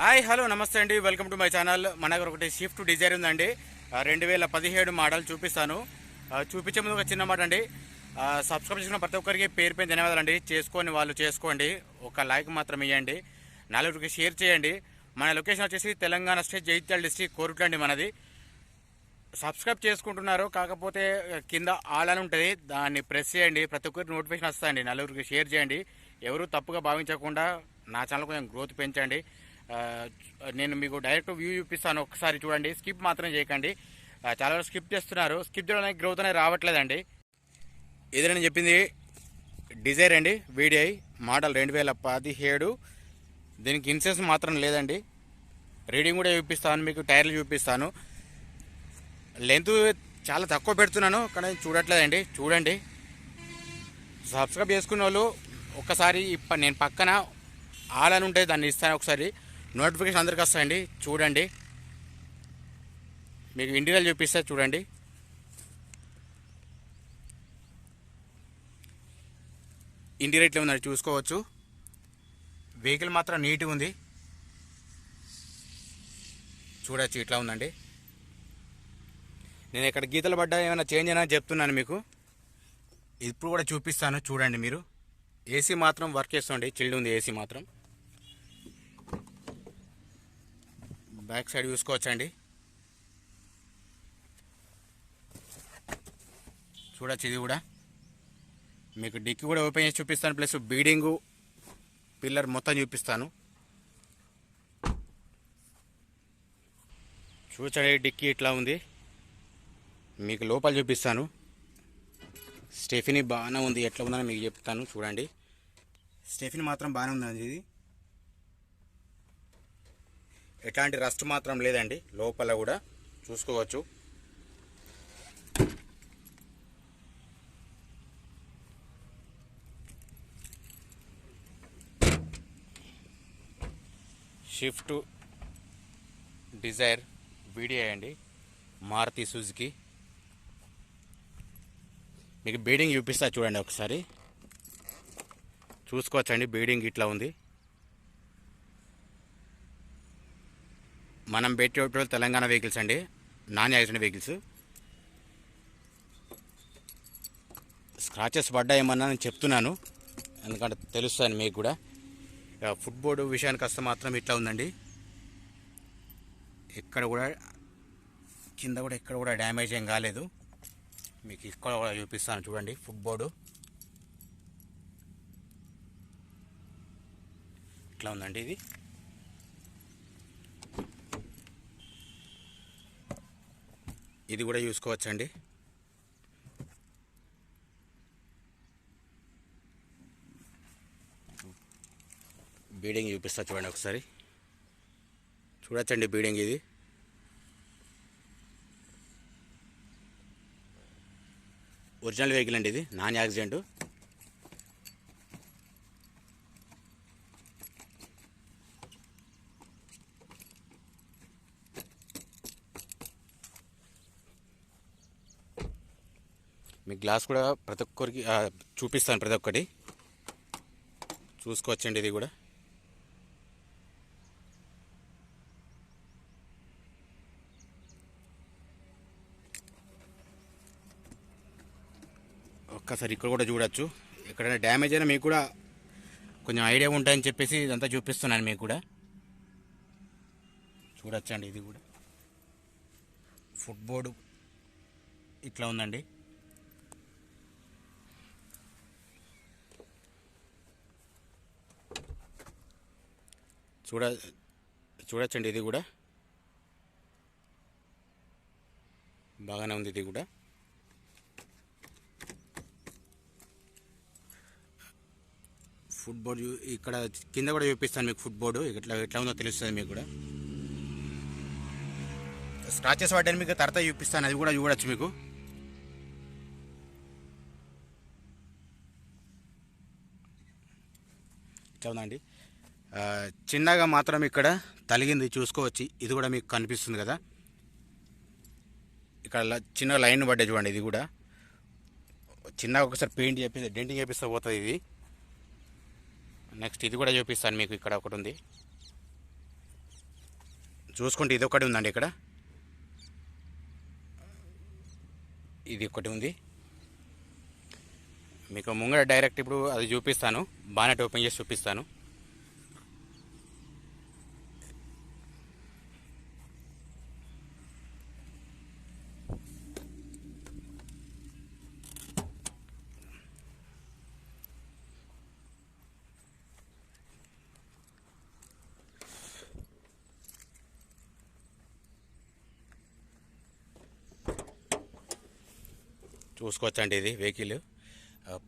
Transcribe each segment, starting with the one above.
Hi hello నమస్తే అండి, welcome to my channel. మన దగ్గర ఒకటి స్విఫ్ట్ డిజైర్ ఉందండి. 2017 మోడల్ చూపిస్తాను. చూపించే ముందు ఒక చిన్న మాట అండి. సబ్స్క్రైబ్ చేసుకున్న ప్రతి ఒక్కరికి పేరు పేరు ధన్యవాదాలండి. చేసుకొని వాళ్ళు చేసుకోండి, ఒక లైక్ మాత్రం ఇవ్వండి, నలుగురికి షేర్ చేయండి. మన లొకేషన్ వచ్చేసి తెలంగాణ స్టేట్ జగిత్యాల డిస్ట్రిక్ట్ కోరుట్ల అండి మనది. సబ్స్క్రైబ్ చేసుకుంటున్నారు, కాకపోతే కింద ఆల్ అని ఉంటుంది, దాన్ని ప్రెస్ చేయండి. ప్రతి ఒక్కరికి నోటిఫికేషన్ వస్తాయండి. నలుగురికి షేర్ చేయండి. ఎవరు తప్పుగా భావించకుండా నా ఛానల్ కొంచెం గ్రోత్ పెంచండి. నేను మీకు డైరెక్ట్ వ్యూ చూపిస్తాను, ఒకసారి చూడండి, స్కిప్ మాత్రం చేయకండి. చాలా స్కిప్ చేస్తున్నారు, స్కిప్ చేయడానికి గ్రోత్ అనేది రావట్లేదండి. ఇది నేను చెప్పింది డిజైర్ అండి, వీడిఐ మోడల్ 2017. దీనికి ఇన్సూరెన్స్ మాత్రం లేదండి. రీడింగ్ కూడా చూపిస్తాను, మీకు టైర్లు చూపిస్తాను. లెంత్ చాలా తక్కువ పెడుతున్నాను, కానీ చూడట్లేదండి. చూడండి, సబ్స్క్రైబ్ చేసుకున్న వాళ్ళు ఒక్కసారి నేను పక్కన ఆల్ అని ఉంటుంది, దాన్ని ఇస్తాను. ఒకసారి నోటిఫికేషన్ అందరికి వస్తాయండి. చూడండి, మీకు ఇంటీరియర్ చూపిస్తే చూడండి. ఇంటీరియర్ ఇట్లా ఉందండి, చూసుకోవచ్చు. వెహికల్ మాత్రం నీట్గా ఉంది, చూడవచ్చు. ఇట్లా ఉందండి. నేను ఇక్కడ గీతలు పడ్డా ఏమైనా చేంజ్ అయినా చెప్తున్నాను మీకు. ఇప్పుడు కూడా చూపిస్తాను, చూడండి మీరు. ఏసీ మాత్రం వర్క్ చేస్తుంది, చిల్డ్ ఉంది ఏసీ మాత్రం. బ్యాక్ సైడ్ చూసుకోవచ్చండి, చూడచ్చు. ఇది కూడా మీకు డిక్కీ కూడా ఓపెన్ చేసి చూపిస్తాను, ప్లస్ బీడింగు పిల్లర్ మొత్తం చూపిస్తాను. చూడండి, డిక్కీ ఇట్లా ఉంది. మీకు లోపల చూపిస్తాను. స్టెఫినీ బాగానే ఉంది, ఎట్లా ఉందని మీకు చెప్తాను. చూడండి, స్టెఫినీ మాత్రం బాగానే ఉందండి. ఇది ఎట్లాంటి రస్ట్ మాత్రం లేదండి. లోపల కూడా చూసుకోవచ్చు. షిఫ్ట్ డిజైర్ వీడియో అండి, మారుతి సుజుకి. మీకు బీడింగ్ చూపిస్తా, చూడండి ఒకసారి. చూసుకోవచ్చండి, బీడింగ్ ఇట్లా ఉంది. మనం పెట్టే తెలంగాణ వెహికల్స్ అండి, నాన్ యాక్సిడెంట్ వెహికల్స్. స్క్రాచెస్ పడ్డా ఏమన్నా నేను చెప్తున్నాను, ఎందుకంటే తెలుస్తుంది మీకు కూడా. ఫుట్ బోర్డు విషయానికి వస్తే మాత్రం ఇట్లా ఉందండి. ఎక్కడ కూడా కింద కూడా ఎక్కడ కూడా డ్యామేజ్ ఏం కాలేదు. మీకు ఇక్కడ కూడా చూపిస్తాను, చూడండి. ఫుట్ బోర్డు ఇట్లా ఉందండి. ఇది కూడా చూసుకోవచ్చండి. బీడింగ్ చూపిస్తా, చూడండి ఒకసారి. చూడొచ్చండి బీడింగ్. ఇది ఒరిజినల్ వెహికల్ అండి, ఇది నాన్ యాక్సిడెంట్. మీ గ్లాస్ కూడా ప్రతి ఒక్కరికి చూపిస్తాను, ప్రతి ఒక్కటి చూసుకోవచ్చండి. ఇది కూడా ఒక్కసారి ఇక్కడ కూడా చూడొచ్చు. ఎక్కడైనా డ్యామేజ్ అయినా మీకు కూడా కొంచెం ఐడియా ఉంటాయని చెప్పేసి ఇదంతా చూపిస్తున్నాను మీకు కూడా. చూడొచ్చండి, ఇది కూడా ఫుట్ బోర్డు ఇట్లా ఉందండి. చూడొచ్చండి, ఇది కూడా బాగానే ఉంది. ఇది కూడా ఫుట్ బోర్డు ఇక్కడ కింద కూడా చూపిస్తాను మీకు. ఫుట్ బోర్డు ఎట్లా ఉందో తెలుస్తుంది మీకు కూడా. స్క్రాచెస్ పడ్డాను, మీకు తర్వాత చూపిస్తాను, అది కూడా చూడొచ్చు మీకు. ఇట్లా ఉందండి. చిన్నగా మాత్రం ఇక్కడ తలిగింది, చూసుకోవచ్చు. ఇది కూడా మీకు కనిపిస్తుంది కదా, ఇక్కడ చిన్న లైన్ పడ్డా చూడండి. ఇది కూడా చిన్నగా ఒకసారి పెయింట్ చేపిస్తే, డెంటింగ్ చేపిస్తే పోతుంది ఇది. నెక్స్ట్ ఇది కూడా చూపిస్తాను మీకు. ఇక్కడ ఒకటి ఉంది, చూసుకుంటే ఇది ఒకటి ఉందండి. ఇక్కడ ఇది ఒకటి ఉంది. మీకు ముంగడ డైరెక్ట్ ఇప్పుడు అది చూపిస్తాను. బానెట్ ఓపెన్ చేసి చూపిస్తాను. చూసుకోవచ్చండి. ఇది వెహికల్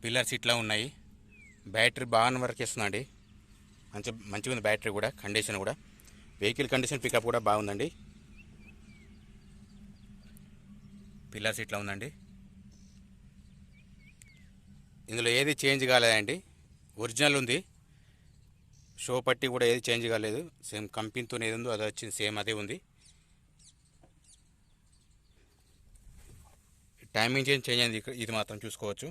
పిల్లర్స్ ఇట్లా ఉన్నాయి. బ్యాటరీ బాగా వర్క్ చేస్తుందండి. మంచిగా ఉంది బ్యాటరీ కూడా. కండిషన్ కూడా, వెహికల్ కండిషన్ పికప్ కూడా బాగుందండి. పిల్లర్స్ ఇట్లా ఉందండి. ఇందులో ఏది చేంజ్ కాలేదండి. ఒరిజినల్ ఉంది. షో పట్టి కూడా ఏది చేంజ్ కాలేదు. సేమ్ కంపెనీతో ఏది ఉందో అది వచ్చింది, సేమ్ అదే ఉంది. టైమింగ్ చేంజ్ అయింది. ఇది మాత్రం చూసుకోవచ్చు.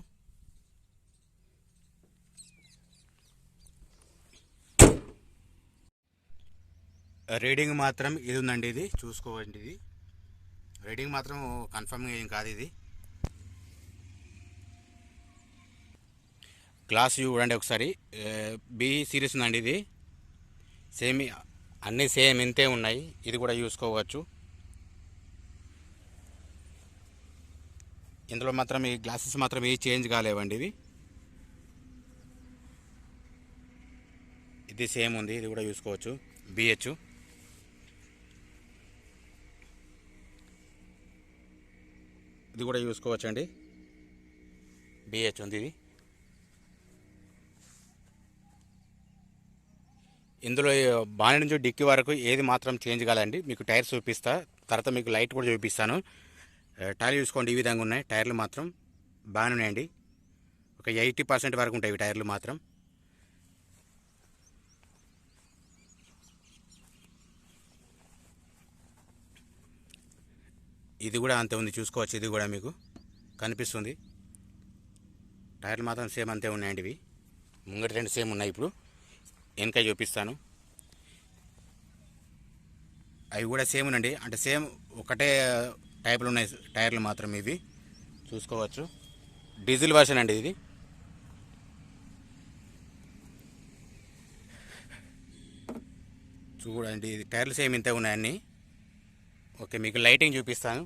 రీడింగ్ మాత్రం ఇది ఉందండి. ఇది చూసుకోవండి. ఇది రీడింగ్ మాత్రం కన్ఫర్మ్గా ఏం కాదు. ఇది గ్లాస్ చూడండి ఒకసారి. బి సిరీస్ ఉందండి. ఇది సేమ్, అన్నీ సేమ్ ఇంతే ఉన్నాయి. ఇది కూడా చూసుకోవచ్చు. ఇందులో మాత్రం ఈ గ్లాసెస్ మాత్రం ఏ చేంజ్ కాలేవండి. ఇది సేమ్ ఉంది. ఇది కూడా చూసుకోవచ్చు. బిహెచ్ ఇది కూడా చూసుకోవచ్చు అండి. బిహెచ్ ఉంది. ఇది ఇందులో బానెట్ నుంచి డిక్కీ వరకు ఏది మాత్రం చేంజ్ కాలేదండి. మీకు టైర్స్ చూపిస్తా, తర్వాత మీకు లైట్ కూడా చూపిస్తాను. టైర్లు చూసుకోండి. ఈ విధంగా ఉన్నాయి. టైర్లు మాత్రం బాగానే ఉన్నాయండి. ఒక 80% వరకు ఉంటాయి టైర్లు మాత్రం. ఇది కూడా అంతే ఉంది. చూసుకోవచ్చు. ఇది కూడా మీకు కనిపిస్తుంది. టైర్లు మాత్రం సేమ్ అంతే ఉన్నాయండి. ఇవి ముంగటి రెండు సేమ్ ఉన్నాయి. ఇప్పుడు వెనక చూపిస్తాను. అవి కూడా సేమ్ ఉండండి. అంటే సేమ్ ఒకటే టైపులు ఉన్నాయి టైర్లు మాత్రం. ఇవి చూసుకోవచ్చు. డీజిల్ వర్షన్ అండి. ఇది చూడండి. ఇది టైర్లు సేమ్ ఇంతే ఉన్నాయన్నీ. ఓకే, మీకు లైటింగ్ చూపిస్తాను.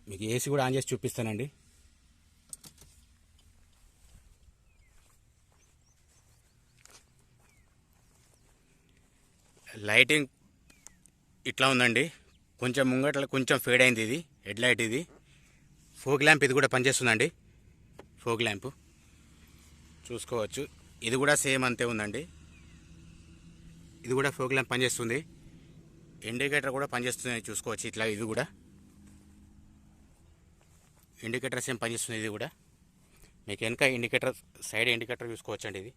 మీకు ఏసీ కూడా ఆన్ చేసి చూపిస్తానండి. లైటింగ్ ఇట్లా ఉందండి. కొంచెం ముంగట్లో కొంచెం ఫేడ్ అయింది. ఇది హెడ్ లైట్. ఇది ఫోగ్ ల్యాంప్. ఇది కూడా పనిచేస్తుందండి. ఫోగ్ ల్యాంపు చూసుకోవచ్చు. ఇది కూడా సేమ్ అంతే ఉందండి. ఇది కూడా ఫోగ్ ల్యాంప్ పనిచేస్తుంది. ఇండికేటర్ కూడా పనిచేస్తుంది. చూసుకోవచ్చు. ఇట్లా ఇది కూడా ఇండికేటర్ సేమ్ పనిచేస్తుంది. ఇది కూడా మీకు వెనక ఇండికేటర్, సైడ్ ఇండికేటర్ చూసుకోవచ్చండి. ఇది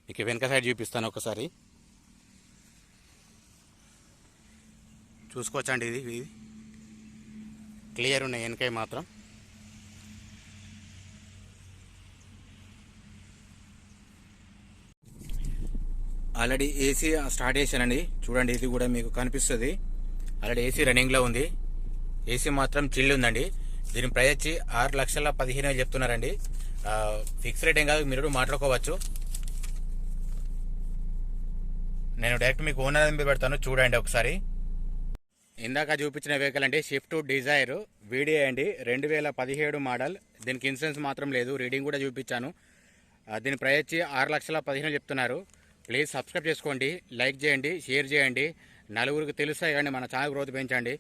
మీకు వెనక సైడ్ చూపిస్తాను ఒకసారి. చూసుకోవచ్చండి. ఇది క్లియర్ ఉన్నాయి వెనక మాత్రం. ఆల్రెడీ ఏసీ స్టార్ట్ చేశానండి. చూడండి. ఇది కూడా మీకు కనిపిస్తుంది. ఆల్రెడీ ఏసీ రన్నింగ్లో ఉంది. ఏసీ మాత్రం చిల్లు ఉందండి. దీని ప్రైస్ వచ్చి 6,15,000 చెప్తున్నారండి. ఫిక్స్ రేట్ ఏం కాదు, మీరు మాట్లాడుకోవచ్చు. నేను డైరెక్ట్ మీకు ఓనర్ నెంబర్ పెడతాను, చూడండి ఒకసారి. ఇందాక చూపించిన వెహికల్ అండి స్విఫ్ట్ డిజైర్ వీడియో అండి. 2017 మోడల్. దీనికి ఇన్సూరెన్స్ మాత్రం లేదు. రీడింగ్ కూడా చూపించాను. దీని ప్రైస్ వచ్చి 6,15,000 చెప్తున్నారు. ప్లీజ్ సబ్స్క్రైబ్ చేసుకోండి, లైక్ చేయండి, షేర్ చేయండి. నలుగురికి తెలుస్తాయి కానీ మన ఛానల్ గ్రోత్ పెంచండి.